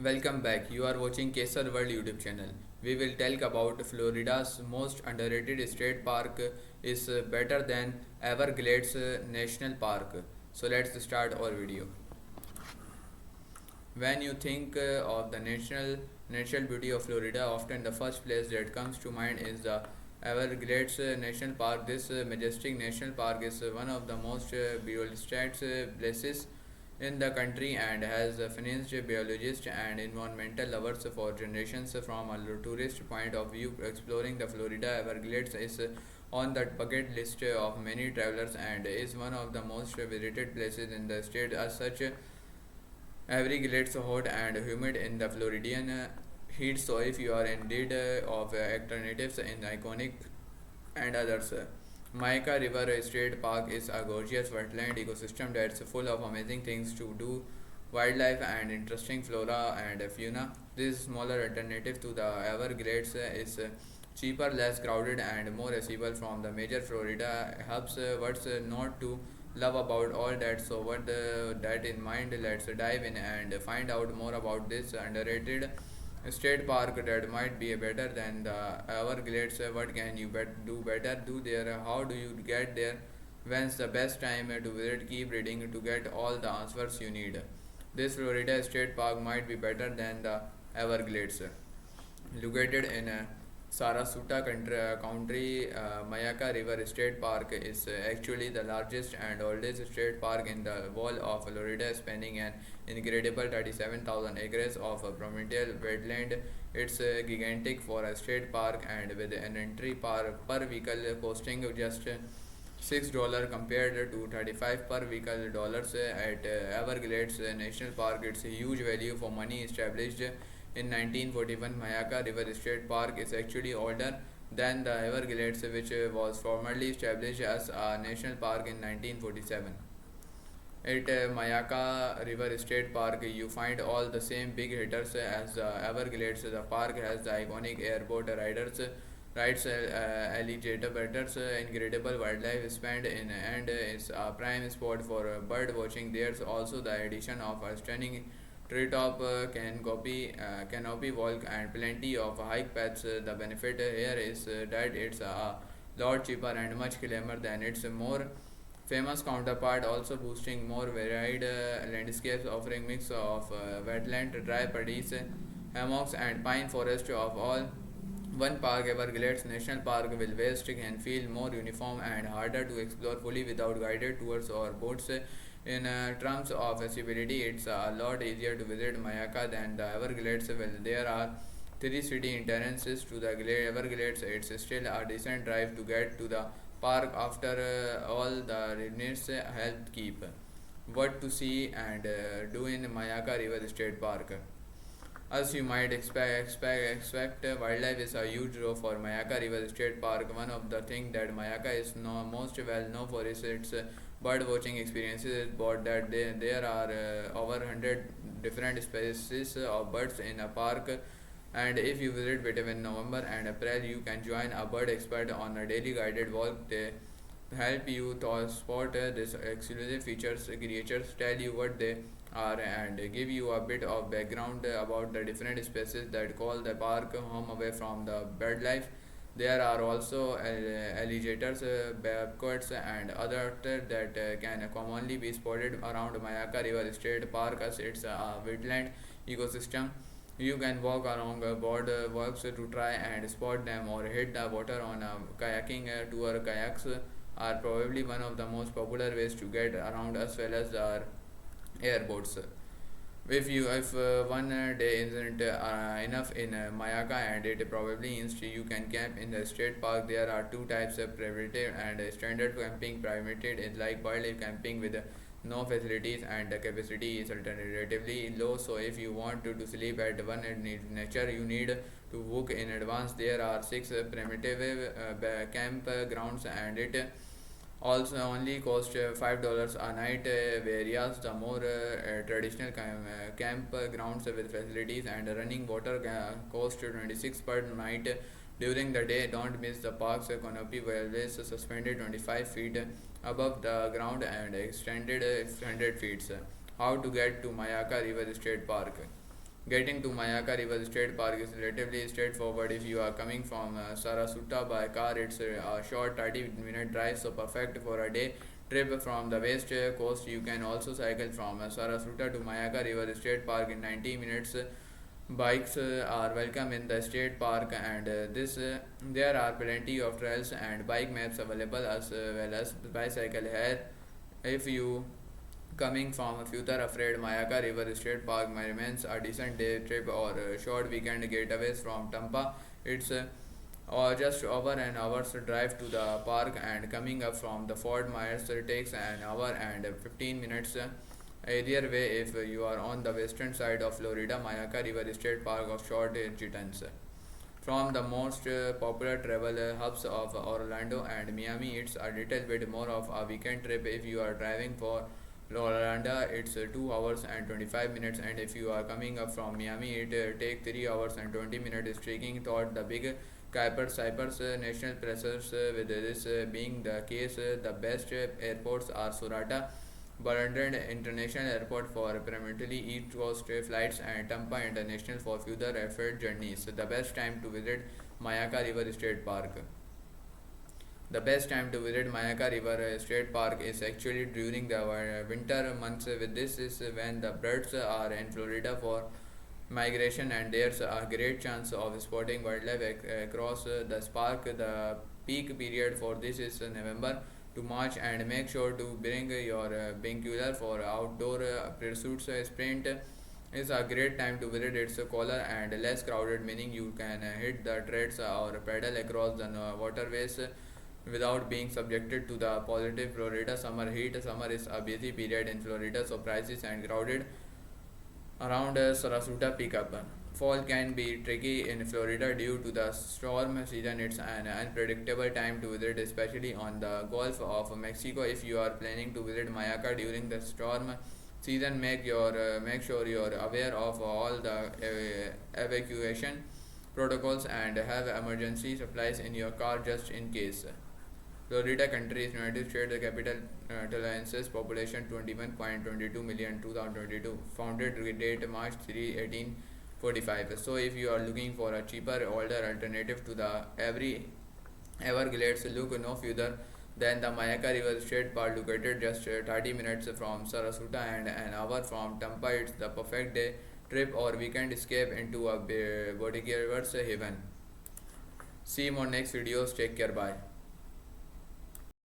Welcome back. You are watching Kesar World YouTube channel. We will talk about Florida's most underrated state park is better than Everglades National Park. So let's start our video. When you think of the natural beauty of Florida, often the first place that comes to mind is the Everglades National Park. This majestic national park is one of the most beautiful places in the country and has financed biologists and environmental lovers for generations. From a tourist point of view, exploring the Florida Everglades is on the bucket list of many travelers and is one of the most visited places in the state. As such, every gets hot and humid in the Floridian heat, so if you are in need of alternatives in iconic and others. Maika River State Park is a gorgeous wetland ecosystem that's full of amazing things to do, wildlife and interesting flora and fauna. This smaller alternative to the Everglades is cheaper, less crowded, and more accessible from the major Florida hubs. What's not to love about all that? So, what that in mind, let's dive in and find out more about this underrated state park that might be better than the Everglades. What can you do better? Do there? How do you get there? When's the best time to visit? Keep reading to get all the answers you need. This Florida state park might be better than the Everglades. Located in Sarasota County, Mayaka River State Park is actually the largest and oldest state park in the whole of Florida, spanning an incredible 37,000 acres of perennial wetland. It's gigantic for a state park and with an entry per vehicle costing just $6 compared to 35 per vehicle dollars at Everglades National Park. It's a huge value for money. Established in 1941, Mayaka River State Park is actually older than the Everglades, which was formerly established as a national park in 1947. At Mayaka River State Park, you find all the same big hitters as the Everglades. The park has the iconic airboat rides, alligator batters, incredible wildlife spanned in, and is a prime spot for bird watching. There's also the addition of a stunning treetop canopy walk and plenty of hike paths. The benefit here is that it's a lot cheaper and much cleaner than its more famous counterpart, also boosting more varied landscapes, offering mix of wetland, dry paddies, hammocks, and pine forest of all one park. Everglades National Park will West can feel more uniform and harder to explore fully without guided tours or boats. In terms of accessibility, it's a lot easier to visit Mayaka than the Everglades. Well, there are three city entrances to the Everglades. It's still a decent drive to get to the park after all the readiness help keep. What to see and do in Mayaka River State Park? As you might expect, wildlife is a huge draw for Mayaka River State Park. One of the things that Mayaka is most well known for is its bird watching experiences. But that there are over 100 different species of birds in a park, and if you visit between November and April, you can join a bird expert on a daily guided walk. They help you to spot these exclusive features. Creatures tell you what they are and give you a bit of background about the different species that call the park home. Away from the bird life, there are also alligators, bearcats, and other that can commonly be spotted around Mayaka River State Park, as it's a wetland ecosystem. You can walk along board walks to try and spot them or hit the water on a kayaking tour. Kayaks are probably one of the most popular ways to get around, as well as the airboats. If one day isn't enough in Mayaka, and it probably means you can camp in the state park. There are two types of primitive and standard camping. Primitive is like wildlife camping with no facilities, and the capacity is relatively low. So if you want to sleep at one in nature, you need to book in advance. There are six primitive campgrounds, and it also only cost $5 a night, whereas the more traditional campgrounds with facilities and running water cost 26 per night during the day. Don't miss the park's canopy, always suspended 25 feet above the ground and extended 100 feet. How to get to Mayaka River State Park? Getting to Mayaka River State Park is relatively straightforward. If you are coming from Sarasota by car, it's a short 30-minute drive, so perfect for a day trip from the west coast. You can also cycle from Sarasota to Mayaka River State Park in 90 minutes. Bikes are welcome in the state park, and there are plenty of trails and bike maps available as well as bicycle here. If you coming from future afraid, Mayaka River State Park may remains a decent day trip or short weekend getaways from Tampa. It's or just over an hour's drive to the park, and coming up from the Fort Myers takes an hour and 15 minutes. Either way, if you are on the western side of Florida, Mayaka River State Park of short distance. From the most popular travel hubs of Orlando and Miami, it's a little bit more of a weekend trip. If you are driving for Orlando, it's 2 hours and 25 minutes, and if you are coming up from Miami, it take 3 hours and 20 minutes. Streaking thought the big Kuiper Cyprus national pressures, with this being the case, the best airports are Surata Berlin International Airport for primarily East Coast flights, and Tampa International for future airfreight journeys. The best time to visit Mayaka River State Park. The best time to visit Mayaka River State Park is actually during the winter months. With this is when the birds are in Florida for migration, and there's a great chance of spotting wildlife across the park. The peak period for this is November to March, and make sure to bring your binocular for outdoor pursuits. Sprint is a great time to visit. It's cooler and less crowded, meaning you can hit the trails or pedal across the waterways without being subjected to the positive Florida summer heat. Summer is a busy period in Florida, so prices and crowded around Sarasota pick up. Fall can be tricky in Florida due to the storm season. It's an unpredictable time to visit, especially on the Gulf of Mexico. If you are planning to visit Mayaka during the storm season, make sure you're aware of all the evacuation protocols and have emergency supplies in your car just in case. Florida country is United States, the capital Alliance's population 21.22 million 2022, founded date March 3, 1845. So if you are looking for a cheaper, older alternative to the Everglades, look no further than the Mayaka River State Park, located just 30 minutes from Sarasota and an hour from Tampa. It's the perfect day trip or weekend escape into a biodiverse haven. See you on next videos. Take care. Bye.